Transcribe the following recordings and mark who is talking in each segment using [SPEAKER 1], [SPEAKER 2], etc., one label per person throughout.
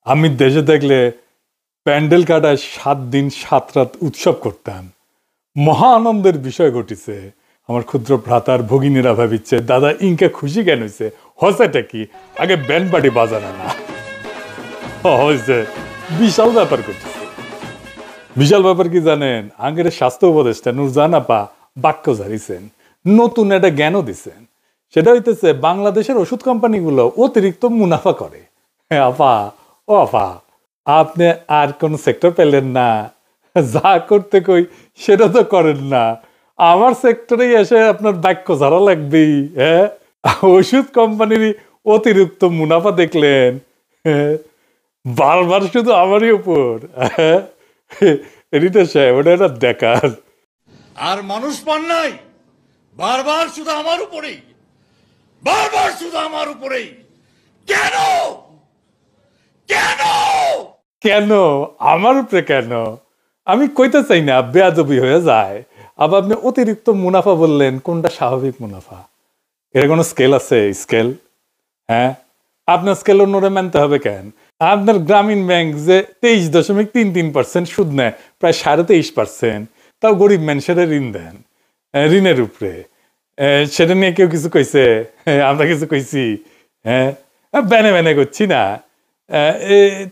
[SPEAKER 1] আমি দেশে থাকলে প্যান্ডেল কাটায় 7 দিন 7 রাত উৎসব করতাম। মহা আনন্দের বিষয় ঘটিছে। আমার ক্ষুদ্র ভ্রাতার ভগিনীরা ভাবিচ্ছে দাদা ইনকে খুশি কেন হয়েছে, হসেটা কি আগে ব্যান্ড পার্টি বাজানো না হয়েছে। বিশাল ব্যাপার ঘটেছে। বিশাল ব্যাপার কি জানেন? আগের স্বাস্থ্য উপদেষ্টা নুরজাহান আপা বাক্য ঝাড়িছেন, নতুন একটা জ্ঞানও দিচ্ছেন। সেটা হইতেছে বাংলাদেশের ওষুধ কোম্পানিগুলো অতিরিক্ত মুনাফা করে। হ্যাঁ আপা, ও আপা, আপনি আর কোন সেক্টর পেলেন না, যা করতে কই সেটা তো করেন না। আমার সেক্টরে এসে আপনার বাক্য ঝাড়া লাগবেই। হ্যাঁ, ওষুধ কোম্পানির অতিরিক্ত মুনাফা দেখলেন, হ্যাঁ, বারবার শুধু আমারই উপর। এটা সাহেব ওটা একটা দেখার
[SPEAKER 2] আর মানুষ পান নাই, বারবার শুধু আমার উপরেই, বারবার শুধু আমার উপরেই। কেন কেন
[SPEAKER 1] কেন আমার উপরে কেন? আমি কইতে চাই না, বেয়াদবি হয়ে যায়। আবার আপনি অতিরিক্ত মুনাফা বললেন, কোনটা স্বাভাবিক মুনাফা? এর কোনো স্কেল আছে? স্কেল, হ্যাঁ, আপনার স্কেল অন্যরা মানতে হবে কেন? আপনার গ্রামীণ ব্যাংক যে 23.33% সুদ নেয়, প্রায় 23.5%, তাও গরিব মানুষেরা ঋণ দেন, ঋণের উপরে। সেটা নিয়ে কেউ কিছু কইছে? আমরা কিছু কইছি? হ্যাঁ, ব্যানে ব্যানে করছি না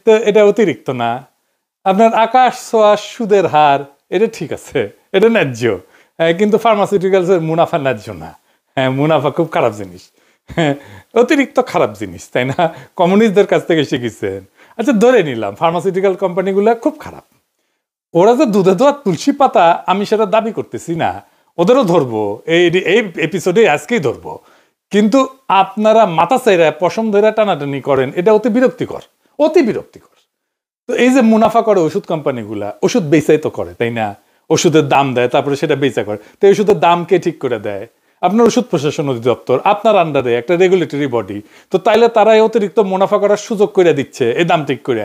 [SPEAKER 1] তো? এটা অতিরিক্ত না? আপনার আকাশ ছোঁয়া সুদের হার, এটা ঠিক আছে, এটা ন্যায্য। কিন্তু ফার্মাসিউটিক্যালসের মুনাফা ন্যায্য না। হ্যাঁ, মুনাফা খুব খারাপ জিনিস, অতিরিক্ত খারাপ জিনিস, তাই না? কমিউনিস্টদের কাছ থেকে শিখেছেন। আচ্ছা, ধরে নিলাম ফার্মাসিউটিক্যাল কোম্পানিগুলো খুব খারাপ। ওরা যে দুধে ধোয়া তুলসী পাতা, আমি সেটা দাবি করতেছি না, ওদেরও ধরবো, এই এপিসোডে আজকেই ধরবো। কিন্তু আপনারা মাথা চাইরা পশম ধরে টানাটানি করেন, এটা অতি বিরক্তিকর, অতি বিরক্তিকর। তো এই যে মুনাফা করে ওষুধ কোম্পানিগুলা, ওষুধ বেচাই তো করে, তাই না? ওষুধের দাম দেয়, তারপরে সেটা বেচা করে। তো এই ওষুধের দাম কে ঠিক করে দেয়? আপনার ওষুধ প্রশাসন অধিদপ্তর, আপনার আন্ডারে একটা রেগুলেটরি বডি। তো তাইলে তারাই অতিরিক্ত মুনাফা করার সুযোগ করে দিচ্ছে এই দাম ঠিক করে।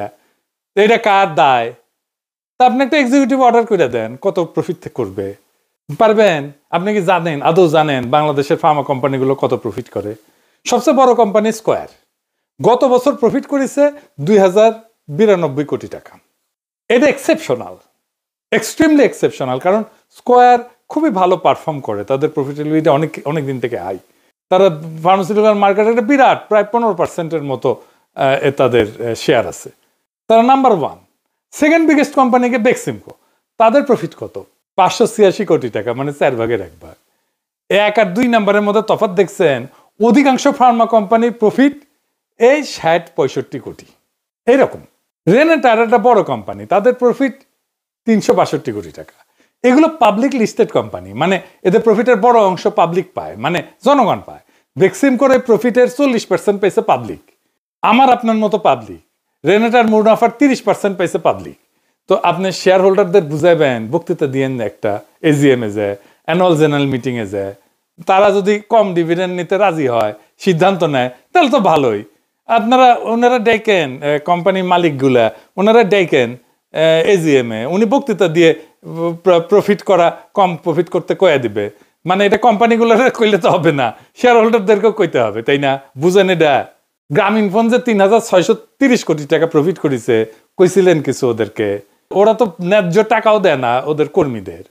[SPEAKER 1] এটা কার দায়? তা আপনি একটা এক্সিকিউটিভ অর্ডার করে দেন, কত প্রফিট করবে পারবেন? আপনি কি জানেন, আদৌ জানেন বাংলাদেশের ফার্মা কোম্পানিগুলো কত প্রফিট করে? সবচেয়ে বড় কোম্পানি স্কয়ার গত বছর প্রফিট করেছে 2092 কোটি টাকা। এটা এক্সেপশনাল, এক্সট্রিমলি এক্সেপশনাল, কারণ স্কয়ার খুবই ভালো পারফর্ম করে, তাদের প্রফিটেবিলিটি অনেক দিন থেকে হাই। তারা ফার্মাসিউটিক্যাল মার্কেটে বিরাট, প্রায় 15%-এর মতো তাদের শেয়ার আছে। তারা নাম্বার 1। সেকেন্ড বিগেস্ট কোম্পানিকে বেক্সিমকো, তাদের প্রফিট কত? 586 কোটি টাকা, মানে 4 ভাগের 1 ভাগ। 1 আর 2 নাম্বারের মধ্যে তফাৎ দেখছেন? অধিকাংশ ফার্মা কোম্পানির প্রফিট এই 60-65 কোটি এইরকম। রেনেটার একটা বড় কোম্পানি, তাদের প্রফিট 362 কোটি টাকা। এগুলো পাবলিক লিস্টেড কোম্পানি, মানে এদের প্রফিটের বড় অংশ পাবলিক পায়, মানে জনগণ পায়। বেক্সিমকোর প্রফিটের 40% পেয়েছে পাবলিক, আমার আপনার মতো পাবলিক। রেনেটার মুনাফার 30% পাইছে পাবলিক। তো আপনি শেয়ার হোল্ডারদের বুঝাইবেন, বক্তৃতা দিয়েন একটা, এজিএম এ যায়, অ্যানুয়াল জেনারেল মিটিং এ যায়, তারা যদি কম ডিভিডেন্ড নিতে রাজি হয়, সিদ্ধান্ত নেয়, তাহলে তো ভালোই। ওনারা ডেকেন কোম্পানির মালিকগুলা, ওনারা ডেকেন এজিএম এ, উনি বক্তৃতা দিয়ে প্রফিট করা, কম প্রফিট করতে কয়ে দিবে। মানে এটা কোম্পানিগুলোর কইলে তো হবে না, শেয়ার হোল্ডারদেরকেও কইতে হবে, তাই না? বুঝেন এটা? গ্রামীণ ফোন যে 3630 কোটি টাকা প্রফিট করেছে, কইছিলেন কিছু ওদেরকে? ওরা তো ন্যায্য টাকাও দেয় না ওদের কর্মীদের,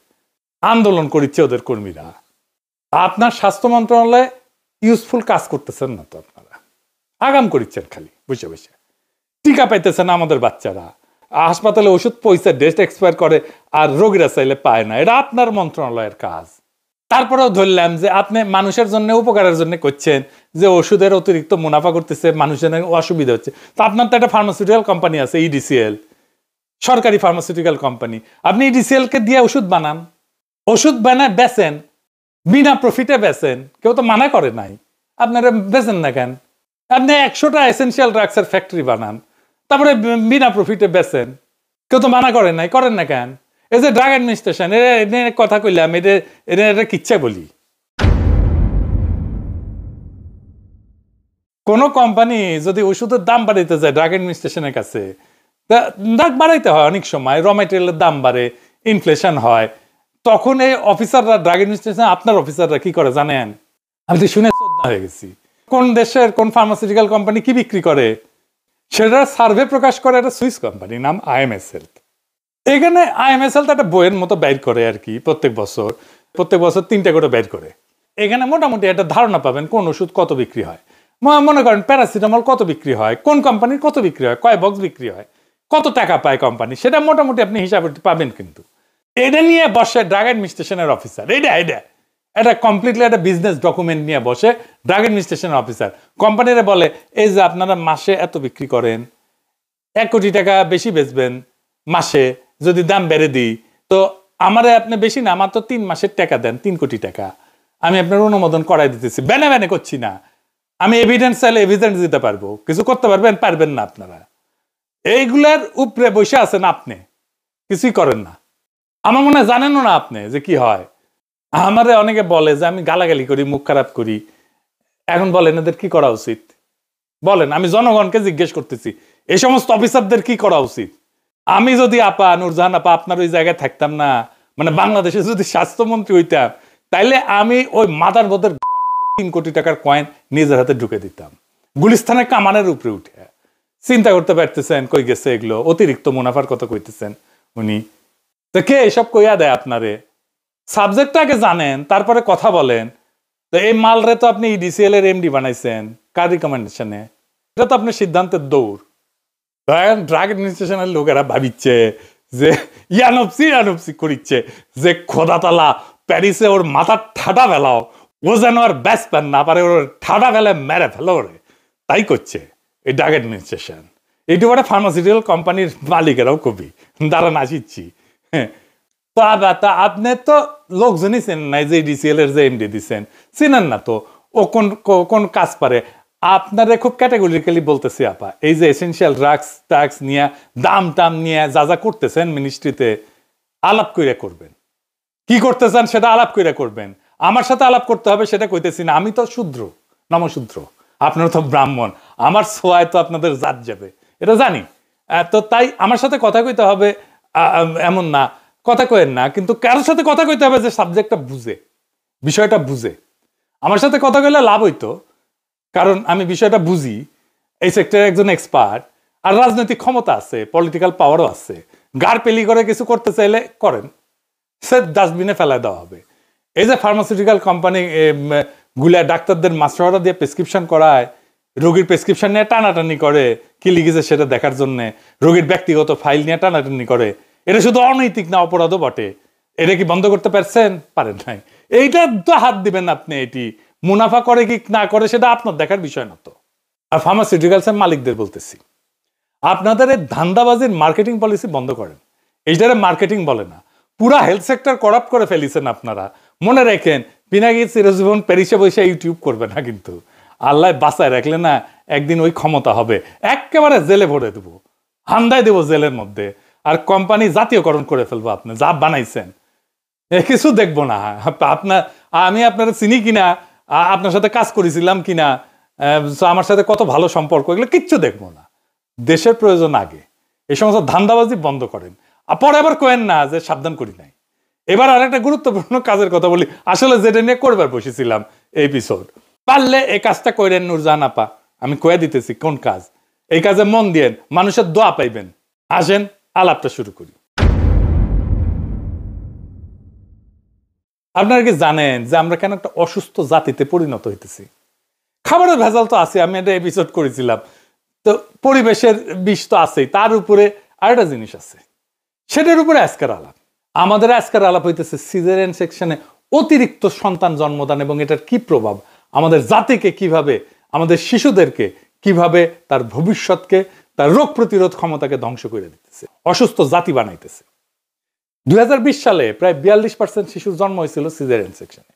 [SPEAKER 1] আন্দোলন করিচ্ছে ওদের কর্মীরা। আপনার স্বাস্থ্য মন্ত্রণালয়ে ইউজফুল কাজ করতেছেন না তো, আপনারা আগাম করিচ্ছেন খালি বসে বসে। টিকা পাইতেছেন আমাদের বাচ্চারা, হাসপাতালে ওষুধ পয়সা ডেট এক্সপায়ার করে আর রোগীরা চাইলে পায় না, এটা আপনার মন্ত্রণালয়ের কাজ। তারপরেও ধরলাম যে আপনি মানুষের জন্য, উপকারের জন্য করছেন, যে ওষুধের অতিরিক্ত মুনাফা করতেছে, মানুষের অসুবিধা হচ্ছে। তো আপনার তো একটা ফার্মাসিউটিক্যাল কোম্পানি আছে, ইডিসিএল, সরকারি ফার্মাসিউটিক্যাল কোম্পানি। আপনি ইডিসিএল কে দিয়ে ওষুধ বানান, ওষুধ বানায় বেচেন, বিনা প্রফিটে বেচেন, কেউ তো মানা করে নাই। আপনারা বেচেন না কেন? আপনি 100টা এসেনশিয়াল ড্রাগসের ফ্যাক্টরি বানান, তারপরে বিনা প্রফিটে বেচেন, কেউ তো মানা করেন নাই। করেন না কেন? এই যে ড্রাগ অ্যাডমিনিস্ট্রেশন, এর কথা কইলাম, এটা কিচ্ছা বলি। কোন কোম্পানি যদি ওষুধের দাম বাড়াইতে যায় ড্রাগ অ্যাডমিনিস্ট্রেশনের কাছে, দাম বাড়াইতে হয়, অনেক সময় র মেটেরিয়ালের দাম বাড়ে, ইনফ্লেশন হয়, তখন এই অফিসাররা, ড্রাগ অ্যাডমিনিস্ট্রেশন আপনার অফিসাররা কি করে জানেন? আমি তো শুনে শ্রদ্ধা হয়ে গেছি। কোন দেশের কোন ফার্মাসিউটিক্যাল কোম্পানি কি বিক্রি করে সেটা সার্ভে প্রকাশ করে একটা সুইস কোম্পানি, নাম আইএমএস হেলথ। এখানে আইএমএস হেলথ একটা বইয়ের মতো বের করে আর কি, প্রত্যেক বছর 3টে করে বের করে। এখানে মোটামুটি একটা ধারণা পাবেন কোন ওষুধ কত বিক্রি হয়। মনে করেন প্যারাসিটামল কত বিক্রি হয়, কোন কোম্পানির কত বিক্রি হয়, কয় বক্স বিক্রি হয়, কত টাকা পায় কোম্পানি, সেটা মোটামুটি আপনি হিসাবে পাবেন। কিন্তু এটা নিয়ে বসে ড্রাগ অ্যাডমিনিস্ট্রেশনের অফিসার, এটা কমপ্লিটলি একটা বিজনেস ডকুমেন্ট নিয়ে বসে ড্রাগ অ্যাডমিনিস্ট্রেশনের অফিসার কোম্পানিরা বলে, এই যে আপনারা মাসে এত বিক্রি করেন, 1 কোটি টাকা বেশি বেচবেন মাসে, যদি দাম বেড়ে দিই তো আমারে আপনি বেশি না, আমার তো 3 মাসের টাকা দেন, 3 কোটি টাকা আমি আপনার অনুমোদন করাই দিতেছি। বেনে করছি না, আমি এভিডেন্স চাইলে এভিডেন্স দিতে পারবো, কিছু করতে পারবেন না আপনারা। এইগুলার উপরে বসে আছেন আপনি, কিছুই করেন না। আমার মনে হয় জানেনও না আপনি যে কি হয়। আমারে অনেকে বলে যে আমি গালাগালি করি, মুখ খারাপ করি। এখন বলেন এদের কি করা উচিত? বলেন, আমি জনগণকে জিজ্ঞেস করতেছি, এই সমস্ত অফিসারদের কি করা উচিত? আমি যদি নূরজাহান আপা আপনার ওই জায়গায় থাকতাম না, মানে বাংলাদেশে যদি স্বাস্থ্যমন্ত্রী হইতাম, তাইলে আমি ওই মাদার বোধের 3 কোটি টাকার কয়েন নিজের হাতে ঢুকে দিতাম গুলিস্তানের কামানের উপরে উঠে। চিন্তা করতে পারতেছেন কই গেছে এগুলো? অতিরিক্ত মুনাফার কথা কইতেছেন উনি। তো কে এসব কইয়া দেয় আপনারে? সাবজেক্টটাকে জানেন, তারপরে কথা বলেন। তো এই মালরে তো আপনি ইডিসিএল এর এমডি বানাইছেন কার রিকমেন্ডেশনে? এটা তো আপনার সিদ্ধান্তের দৌড়। ড্রাগ অ্যাডমিনিস্ট্রেশনের লোকেরা ভাবিচ্ছে যে ইয়ানপসি করিচ্ছে যে খোদাতালা প্যারিসে ওর মাথার ঠাডা ফেলাও, ও যেন আর ব্যাস প্যান না পারে, ওর ঠাডা ফেলে মেরে ফেলো ওরে। তাই করছে এই ড্রাগ অ্যাডমিনিস্ট্রেশন। এইটু বড় ফার্মাসিউটিক্যাল কোম্পানির মালিকেরাও কবি দাঁড়ান আসিচ্ছি। হ্যাঁ, তো আপনি তো লোকজনই চেনেন নাই যে ডিসিএল এর যে এমডি দিচ্ছেন, চিনেন না তো ও কোন কোন কাজ পারে। আপনারা খুব ক্যাটাগরিক্যালি বলতেছি আপা, এই যে এসেনশিয়াল ড্রাগস নিয়ে দাম টাম নিয়ে যা করতেছেন মিনিস্ট্রিতে, আলাপ কইরা করবেন। কি করতে চান সেটা আলাপ কইরা করবেন। আমার সাথে আলাপ করতে হবে সেটা কইতেছি না। আমি তো শূদ্র, নমশূদ্র, আপনারা তো ব্রাহ্মণ, আমার ছোঁয়ায় তো আপনাদের জাত যাবে, এটা জানি। তো তাই আমার সাথে কথা কইতে হবে এমন না, কথা কয়েন না, কিন্তু কারোর সাথে কথা কইতে হবে যে সাবজেক্টটা বুঝে, বিষয়টা বুঝে। আমার সাথে কথা কইলে লাভ হইতো, কারণ আমি বিষয়টা বুঝি, এই সেক্টরে একজন এক্সপার্ট, আর রাজনৈতিক ক্ষমতা আছে, পলিটিক্যাল পাওয়ারও আছে। গার পেলি করে কিছু করতে চাইলে করেন, সে ডাস্টবিনে ফেলায় দেওয়া হবে। এই যে ফার্মাসিউটিক্যাল কোম্পানি গুলা ডাক্তারদের মাস্টাররা দিয়ে প্রেসক্রিপশন করায়, রোগীর প্রেসক্রিপশন নিয়ে টানাটানি করে, কি লিখেছে সেটা দেখার জন্য, রোগীর ব্যক্তিগত ফাইল নিয়ে টানাটানি করে, এটা শুধু অনৈতিক না, অপরাধও বটে। এটা কি বন্ধ করতে পারছেন? পারেন নাই। এইটা তো হাত দিবেন আপনি। এটি মুনাফা করে কি না করে সেটা আপনার দেখার বিষয় না তো। আর ফার্মাসিউটিক্যালসের মালিকদের বলতেছি, আপনাদের এই ধান্দাবাজির মার্কেটিং পলিসি বন্ধ করেন। এইটারে মার্কেটিং বলে না, পুরা হেলথ সেক্টর করাপ্ট করে ফেলিছেন আপনারা। মনে রাখেন, পিনাকি চিরজীবন প্যারিসে বসে ইউটিউব করবে না কিন্তু। আল্লাহ বাঁচায় রাখলে না, একদিন ওই ক্ষমতা হবে, একেবারে জেলে ভরে দেবো, হান্দায় দেবো জেলের মধ্যে। আর কোম্পানি জাতীয়করণ করে ফেলবো, আপনি যা বানাইছেন কিছু দেখবো না। আপনার আমি আপনারা চিনি কিনা, আপনার সাথে কাজ করেছিলাম কিনা, আমার সাথে কত ভালো সম্পর্ক, এগুলো কিচ্ছু দেখবো না। দেশের প্রয়োজন আগে। এই সমস্ত ধান্দাবাজি বন্ধ করেন। পরে আবার কেন না যে সাবধান করি নাই। এবার আর একটা গুরুত্বপূর্ণ কাজের কথা বলি, আসলে যেটা নিয়ে করবার বসেছিলাম এপিসোড। পারলে এই কাজটা করেন নূরজাহান আপা, আমি কয়ে দিতেছি কোন কাজ। এই কাজে মন দিয়েন, মানুষের দোয়া পাইবেন। আসেন আলাপটা শুরু করি। আপনারা কি জানেন যে আমরা কেন একটা অসুস্থ জাতিতে পরিণত হইতেছি? খাবারের ভেজাল তো আছে, আমি একটা এপিসোড করেছিলাম। তো পরিবেশের বিষ তো আছেই, তার উপরে আরেকটা জিনিস আছে, সেটার উপরে আজকের আলাপ। আমাদের আজকের আলাপ হইতেছে সিজারিয়ান সেকশনে অতিরিক্ত সন্তান জন্মদান এবং এটার কি প্রভাব আমাদের জাতিকে, কিভাবে আমাদের শিশুদেরকে, কিভাবে তার ভবিষ্যৎকে, তার রোগ প্রতিরোধ ক্ষমতাকে ধ্বংস করে দিতেছে, অসুস্থ জাতি বানাইতেছে। 2020 সালে প্রায় 42% শিশুর জন্ম হয়েছিল সিজারিয়ান সেকশনে।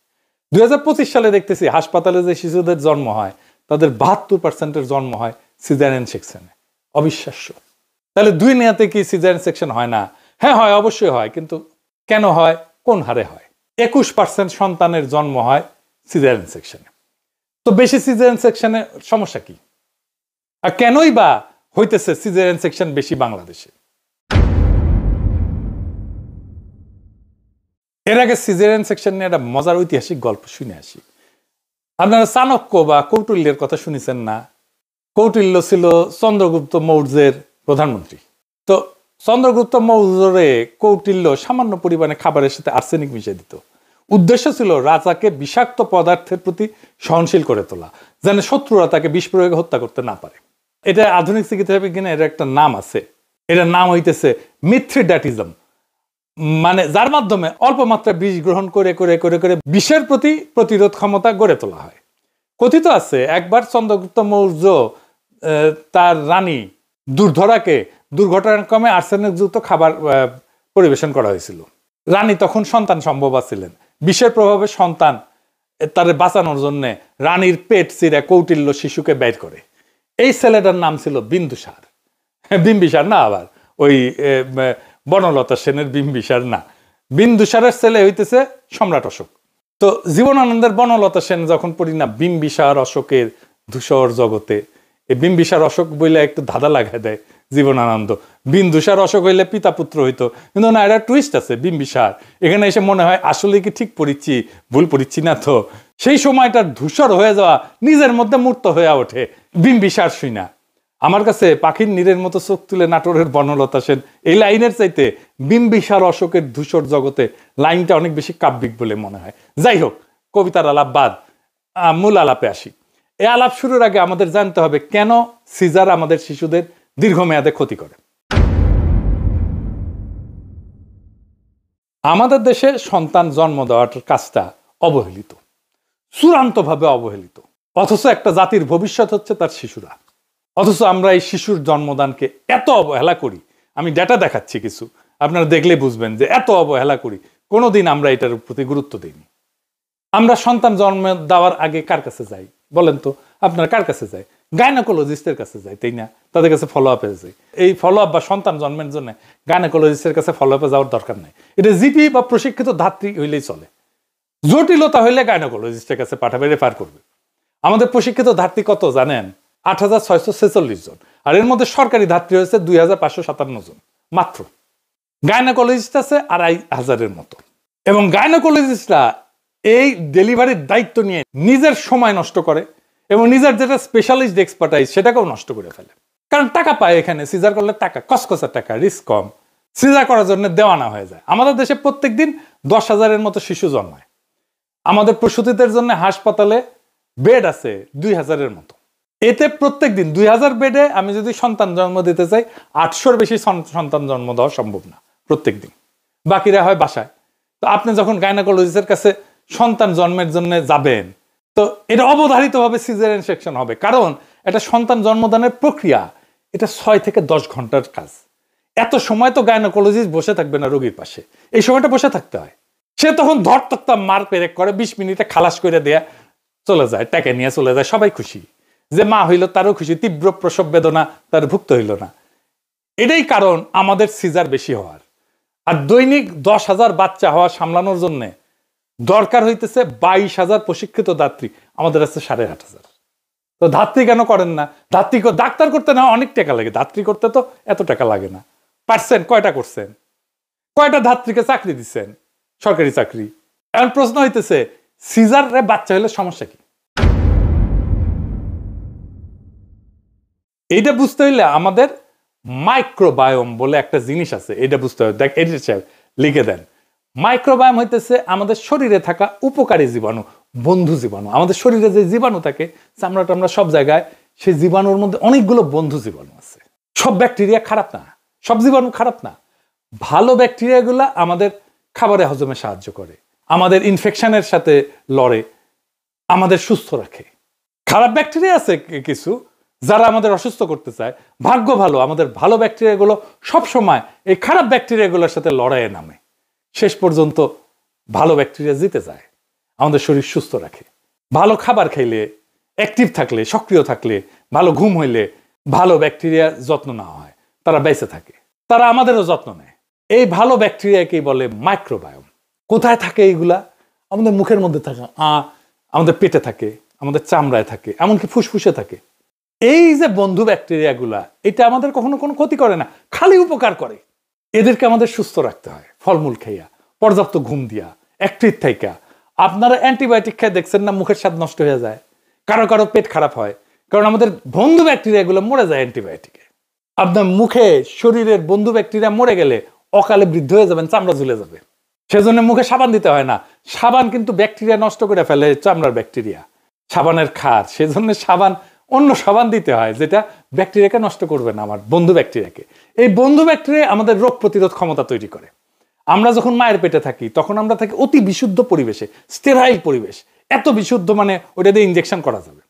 [SPEAKER 1] 2025 সালে দেখতেছি হাসপাতালে যে শিশুদের জন্ম হয় তাদের 72%-এর জন্ম হয় সিজারিয়ান সেকশনে। অবিশ্বাস্য। তাহলে দুনিয়াতে কি সিজারিয়ান সেকশন হয় না? হ্যাঁ হয়, অবশ্যই হয়, কিন্তু কেন হয়, কোন হারে হয়? 21% সন্তানের জন্ম হয় সিজারিয়ান সেকশনে। তো বেশি সিজারিয়ান সেকশনে সমস্যা কি? আর কেনই বা হইতেছে সিজারিয়ান সেকশন বেশি বাংলাদেশে? এর আগে সিজারিয়ান সেকশন নিয়ে একটা মজার ঐতিহাসিক গল্প শুনে আসি। আপনারা চাণক্য বা কৌটিল্যের কথা শুনেছেন না? কৌটিল্য ছিল চন্দ্রগুপ্ত মৌর্যের প্রধানমন্ত্রী। তো চন্দ্রগুপ্ত মৌর্যরে কৌটিল্য সামান্য পরিমাণে খাবারের সাথে আর্সেনিক মিশিয়ে দিত। উদ্দেশ্য ছিল রাজাকে বিষাক্ত পদার্থের প্রতি সহনশীল করে তোলা, যেন শত্রুরা তাকে বিষ প্রয়োগে হত্যা করতে না পারে। এটা আধুনিক চিকিৎসা বিজ্ঞানে এর একটা নাম আছে, এটার নাম হইতেছে মিথ্রিডাটিজম। মানে যার মাধ্যমে অল্প মাত্রায় বিষ গ্রহণ করে করে করে করে বিষের প্রতি প্রতিরোধ ক্ষমতা গড়ে তোলা হয়। কথিত আছে একবার চন্দ্রগুপ্ত মৌর্য তার রানী দুর্ধরাকে দুর্ঘটনাক্রমে আর্সেনিকযুক্ত খাবার পরিবেশন করা হয়েছিল। রানী তখন সন্তান সম্ভবা ছিলেন। বিষের প্রভাবে সন্তান তার বাঁচানোর জন্য রানীর পেট চিরে কৌটিল্য শিশুকে বের করে। এই ছেলেটার নাম ছিল বিন্দুসার। বিম্বিসার না, আবার ওই বনলতা সেনের বিম্বিসার না, বিন্দুসারের ছেলে হইতেছে সম্রাট অশোক। তো জীবনানন্দের বনলতা সেন যখন পড়ি না বিম্বিসার অশোকের ধূসর জগতে, এই বিম্বিসার অশোক বইলে একটু ধাঁধা লাগাই দেয় জীবনানন্দ। বিন্দুসার অশোক হইলে পিতা পুত্র হইতো, কিন্তু না, একটা টুইস্ট আছে বিম্বিসার। এখানে এসে মনে হয় আসলে কি ঠিক পড়িচ্ছি, ভুল পড়িচ্ছি না তো। সেই সময়টা ধূসর হয়ে যাওয়া নিজের মধ্যে মূর্ত হয়ে ওঠে বিম্বিসার শুনা। আমার কাছে পাখির নীরের মতো চোখ তুলে নাটোরের বনলতা সেন এই লাইনের চাইতে বিম্বিসার অশোকের ধূসর জগতে লাইনটা অনেক বেশি কাব্যিক বলে মনে হয়। যাই হোক, কবিতার আলাপ বাদ, মূল আলাপে আসি। এই আলাপ শুরুর আগে আমাদের জানতে হবে কেন সিজার আমাদের শিশুদের দীর্ঘমেয়াদে ক্ষতি করে। আমাদের দেশে সন্তান জন্ম দেওয়ার কাজটা অবহেলিত, চূড়ান্তভাবে অবহেলিত। অথচ একটা জাতির ভবিষ্যৎ হচ্ছে তার শিশুরা। অথচ আমরা এই শিশুর জন্মদানকে এত অবহেলা করি। আমি ডেটা দেখাচ্ছি কিছু, আপনারা দেখলে বুঝবেন যে এত অবহেলা করি। কোনোদিন আমরা এটার প্রতি গুরুত্ব দিইনি। আমরা সন্তান জন্ম দেওয়ার আগে কার কাছে যাই বলেন তো? আপনারা কার কাছে যায়? গাইনোকোলজিস্টের কাছে যায়, তাই না? তাদের কাছে ফলো আপে যায়। এই ফলো আপ বা সন্তান জন্মের জন্য গাইনোকোলজিস্টের কাছে ফলো আপে যাওয়ার দরকার নেই। এটা জিপি বা প্রশিক্ষিত ধাত্রী হইলেই চলে। জটিলতা হইলে গাইনোকোলজিস্টের কাছে পাঠাবে, রেফার করবে। আমাদের প্রশিক্ষিত ধাত্রী কত জানেন? ৮,৬৪৬ জন। আর এর মধ্যে সরকারি ধাত্রী হয়েছে ২,৫৫৭ জন মাত্র। গাইনোকোলজিস্ট আছে ২,৫০০-এর মতো। এবং গাইনোকোলজিস্টরা এই ডেলিভারির দায়িত্ব নিয়ে নিজের সময় নষ্ট করে এবং নিজের যেটা স্পেশালিস্ট এক্সপার্টাইজ সেটাকেও নষ্ট করে ফেলে। কারণ টাকা পায় এখানে, সিজার করলে টাকা, কসকসা টাকা, রিস্ক কম, সিজার করার জন্য দেওয়ানা হয়ে যায়। আমাদের দেশে প্রত্যেক দিন ১০,০০০-এর মতো শিশু জন্মায়। আমাদের প্রসূতিদের জন্য হাসপাতালে বেড আছে ২,০০০-এর মতো। এতে প্রত্যেক দিন ২,০০০ বেডে আমি যদি সন্তান জন্ম দিতে চাই ৮০০-র বেশি সন্তান জন্ম দেওয়া সম্ভব না প্রত্যেক দিন। বাকিরা হয় বাসায়। তো আপনি যখন গাইনোকোলজিস্টের কাছে সন্তান জন্মের জন্য যাবেন, তো এটা অবধারিতভাবে সিজারিয়ান সেকশন হবে। কারণ এটা সন্তান জন্মদানের প্রক্রিয়া, এটা ৬ থেকে ১০ ঘন্টার কাজ। এত সময় তো গাইনোকোলজিস্ট বসে থাকবে না রোগীর পাশে, এই সময়টা বসে থাকতে হয়। সে তখন ধরতক্তা মার পেরেক করে ২০ মিনিটে খালাস করে দেয়া চলে যায়, টাকা নিয়ে চলে যায়, সবাই খুশি। যে মা হইল তারও খুশি, তীব্র প্রসব বেদনা তার ভুক্ত হইল না। এটাই কারণ আমাদের সিজার বেশি হওয়ার। আর দৈনিক ১০,০০০ বাচ্চা হওয়া সামলানোর জন্য দরকার হইতেছে ২২,০০০ প্রশিক্ষিত ধাত্রী। আমাদের আছে ৮,৫০০। তো ধাত্রী কেন করেন না? ধাত্রী ডাক্তার করতে না অনেক টাকা লাগে, ধাত্রী করতে তো এত টাকা লাগে না। পারছেন? কয়টা করছেন? কয়টা ধাত্রীকে চাকরি দিচ্ছেন, সরকারি চাকরি? এখন প্রশ্ন হইতেছে সিজারে বাচ্চা হলে সমস্যা কি? এইটা বুঝতে হইলে আমাদের মাইক্রোবায়োম বলে একটা জিনিস আছে, এটা বুঝতে হবে। দেখ, এটা লিখে দেন। মাইক্রোবায়োম হইতেছে আমাদের শরীরে থাকা উপকারী জীবাণু, বন্ধু জীবাণু। আমাদের শরীরে যে জীবাণু থাকে চামড়া টামড়া সব জায়গায়, সেই জীবাণুর মধ্যে অনেকগুলো বন্ধু জীবাণু আছে। সব ব্যাকটেরিয়া খারাপ না, সব জীবাণু খারাপ না। ভালো ব্যাকটেরিয়াগুলো আমাদের খাবারে হজমে সাহায্য করে, আমাদের ইনফেকশনের সাথে লড়ে, আমাদের সুস্থ রাখে। খারাপ ব্যাকটেরিয়া আছে কিছু যারা আমাদের অসুস্থ করতে চায়। ভাগ্য ভালো, আমাদের ভালো ব্যাকটেরিয়াগুলো সবসময় এই খারাপ ব্যাকটেরিয়াগুলোর সাথে লড়াইয়ে নামে। শেষ পর্যন্ত ভালো ব্যাকটেরিয়া জিতে যায়, আমাদের শরীর সুস্থ রাখে। ভালো খাবার খাইলে, অ্যাক্টিভ থাকলে, সক্রিয় থাকলে, ভালো ঘুম হইলে ভালো ব্যাকটেরিয়া যত্ন নেওয়া হয়, তারা বেঁচে থাকে, তারা আমাদেরও যত্ন নেয়। এই ভালো ব্যাকটেরিয়াকেই বলে মাইক্রোবায়োম। কোথায় থাকে এইগুলা? আমাদের মুখের মধ্যে থাকে, আমাদের পেটে থাকে, আমাদের চামড়ায় থাকে, এমনকি ফুসফুসে থাকে। এই যে বন্ধু ব্যাকটেরিয়াগুলা, এটা আমাদের কখনো কোনো ক্ষতি করে না, খালি উপকার করে। এদেরকে আমাদের সুস্থ রাখতে হয় ফলমূল খাইয়া, পর্যাপ্ত ঘুম দিয়া, অ্যাক্টিভ থাইকা। আপনারা অ্যান্টিবায়োটিক খেয়ে দেখছেন না মুখের স্বাদ নষ্ট হয়ে যায়, কারো কারো পেট খারাপ হয়। কারণ আমাদের বন্ধু ব্যাকটেরিয়াগুলো মরে যায় অ্যান্টিবায়োটিকে। আপনার মুখে শরীরের বন্ধু ব্যাকটেরিয়া মরে গেলে অকালে বৃদ্ধ হয়ে যাবেন, চামড়া ঝুলে যাবে। সেজন্য মুখে সাবান দিতে হয় না। সাবান কিন্তু ব্যাকটেরিয়া নষ্ট করে ফেলে, চামড়ার ব্যাকটেরিয়া, সাবানের ক্ষার। সেজন্য অন্য সাবান দিতে হয় যেটা ব্যাকটেরিয়াকে নষ্ট করবে না, আমার বন্ধু ব্যাকটেরিয়াকে। এই বন্ধু ব্যাকটেরিয়া আমাদের রোগ প্রতিরোধ ক্ষমতা তৈরি করে। আমরা যখন মায়ের পেটে থাকি তখন আমরা থাকি অতি বিশুদ্ধ পরিবেশে, স্টেরাইল পরিবেশ। এত বিশুদ্ধ মানে ওটা দিয়ে ইনজেকশন করা যাবে,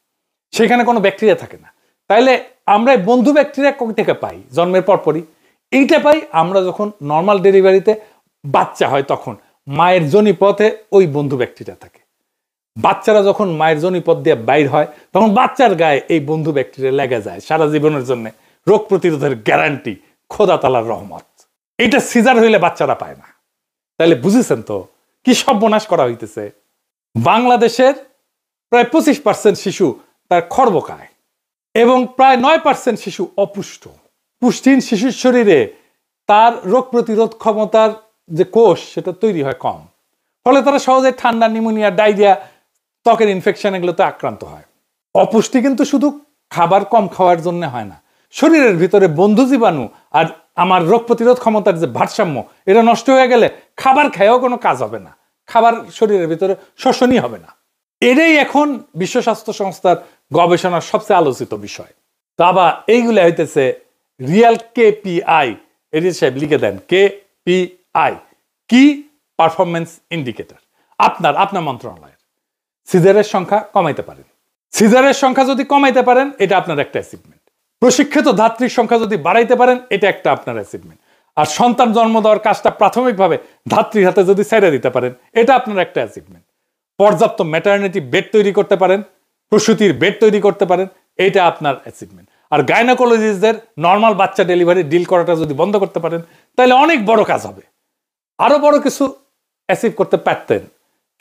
[SPEAKER 1] সেখানে কোনো ব্যাকটেরিয়া থাকে না। তাইলে আমরা বন্ধু ব্যাকটেরিয়া কই থেকে পাই? জন্মের পরপরই এইটা পাই আমরা যখন নর্মাল ডেলিভারিতে বাচ্চা হয়, তখন মায়ের যোনিপথে ওই বন্ধু ব্যাকটেরিয়া থাকে। বাচ্চারা যখন মায়ের যোনিপথ দিয়ে বাইর হয় তখন বাচ্চার গায়ে এই বন্ধু ব্যাকটেরিয়া লেগে যায় সারা জীবনের জন্য। রোগ প্রতিরোধের গ্যারান্টি, খোদা তাআলার রহমত। এটা সিজার হইলে বাচ্চারা পায় না। তাহলে বুঝেছেন তো কি সর্বনাশ করা হইতেছে। বাংলাদেশের প্রায় 25% শিশু তার খর্ব খায় এবং প্রায় 9% শিশু অপুষ্ট। পুষ্টিহীন শিশুর শরীরে তার রোগ প্রতিরোধ ক্ষমতার যে কোষ সেটা তৈরি হয় কম, ফলে তারা সহজে ঠান্ডা, নিউমোনিয়া, ডায়রিয়া, ত্বকের ইনফেকশন এগুলোতে আক্রান্ত হয়। অপুষ্টি কিন্তু শুধু খাবার কম খাওয়ার জন্য হয় না, শরীরের ভিতরে বন্ধু জীবাণু আর আমার রোগ প্রতিরোধ ক্ষমতার যে ভারসাম্য এটা নষ্ট হয়ে গেলে খাবার খেয়েও কোনো কাজ হবে না, খাবার শরীরের ভিতরে শোষণই হবে না। এটাই এখন বিশ্ব স্বাস্থ্য সংস্থার গবেষণার সবচেয়ে আলোচিত বিষয়। তা আবার এইগুলো হইতেছে রিয়াল KPI। এটি সাহেব লিখে দেন, KPI কি পারফরমেন্স ইন্ডিকেটর। আপনার মন্ত্রণালয়ের সিজারের সংখ্যা কমাইতে পারেন। সিজারের সংখ্যা যদি কমাইতে পারেন এটা আপনার একটা অ্যাচিভমেন্ট। প্রশিক্ষিত ধাত্রীর সংখ্যা যদি বাড়াইতে পারেন এটা একটা আপনার অ্যাচিভমেন্ট। আর সন্তান জন্ম দেওয়ার কাজটা প্রাথমিকভাবে ধাত্রীর হাতে যদি ছেড়ে দিতে পারেন এটা আপনার একটা অ্যাচিভমেন্ট। পর্যাপ্ত ম্যাটারনিটি বেড তৈরি করতে পারেন, প্রসূতির বেড তৈরি করতে পারেন, এটা আপনার অ্যাচিভমেন্ট। আর গাইনোকোলজিস্টদের নর্মাল বাচ্চা ডেলিভারি ডিল করাটা যদি বন্ধ করতে পারেন তাহলে অনেক বড় কাজ হবে। আরো বড় কিছু অ্যাচিভ করতে পারতেন,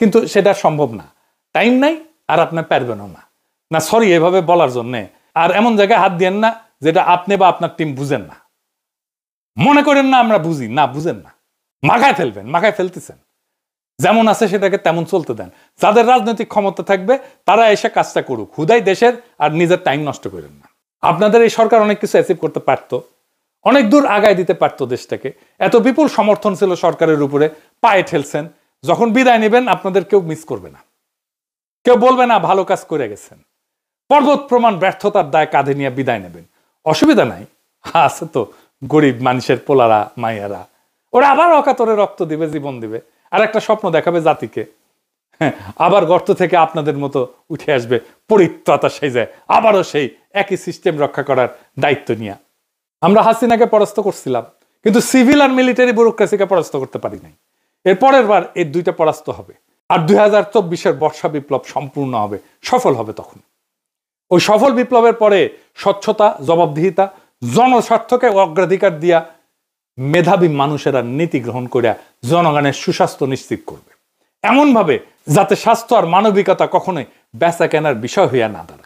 [SPEAKER 1] কিন্তু সেটা সম্ভব না, টাইম নাই, আর আপনি পারবেনও না। না সরি এভাবে বলার জন্যে। আর এমন জায়গায় হাত দিয়েন না যেটা আপনি বা আপনার টিম বুঝেন না। মনে করেন না আমরা বুঝি, না বুঝেন না, মাখায় ফেলবেন, মাখায় ফেলতেছেন। যেমন আছে সেটাকে তেমন চলতে দেন। যাদের রাজনৈতিক ক্ষমতা থাকবে তারা এসে কাজটা করুক, হুদাই দেশের আর নিজের টাইম নষ্ট করেন না। আপনাদের এই সরকার অনেক কিছু অ্যাচিভ করতে পারত, অনেক দূর আগায় দিতে পারতো দেশটাকে। এত বিপুল সমর্থন ছিল সরকারের উপরে, পায়ে ঠেলছেন। যখন বিদায় নেবেন আপনাদের কেউ মিস করবে না, কেউ বলবে না ভালো কাজ করে গেছেন। পর্বত প্রমাণ ব্যর্থতার দায় কাঁধে নিয়ে বিদায় নেবেন, অসুবিধা নাই। আছে তো গরিব মানুষের পোলারা, মাইয়ারা, ওরা আবার অকাতরে রক্ত দিবে, জীবন দিবে, আর একটা স্বপ্ন দেখাবে জাতিকে। আবার গর্ত থেকে আপনাদের মতো উঠে আসবে পরিত্রাতা সেজে, আবারও সেই একই সিস্টেম রক্ষা করার দায়িত্ব নিয়ে। আমরা হাসিনাকে পরাস্ত করছিলাম, কিন্তু সিভিল আর মিলিটারি ব্যুরোক্রেসিকে পরাস্ত করতে পারি নাই। এর পরের বার এই দুইটা পরাস্ত হবে, আর 2024-এর বর্ষা বিপ্লব সম্পূর্ণ হবে, সফল হবে। তখন ওই সফল বিপ্লবের পরে স্বচ্ছতা, জবাবদিহিতা, জনস্বার্থকে অগ্রাধিকার দিয়া মেধাবী মানুষেরা নীতি গ্রহণ করিয়া জনগণের সুস্বাস্থ্য নিশ্চিত করবে, এমন ভাবে যাতে স্বাস্থ্য আর মানবিকতা কখনোই বেচা কেনার বিষয় হইয়া না দাঁড়ায়।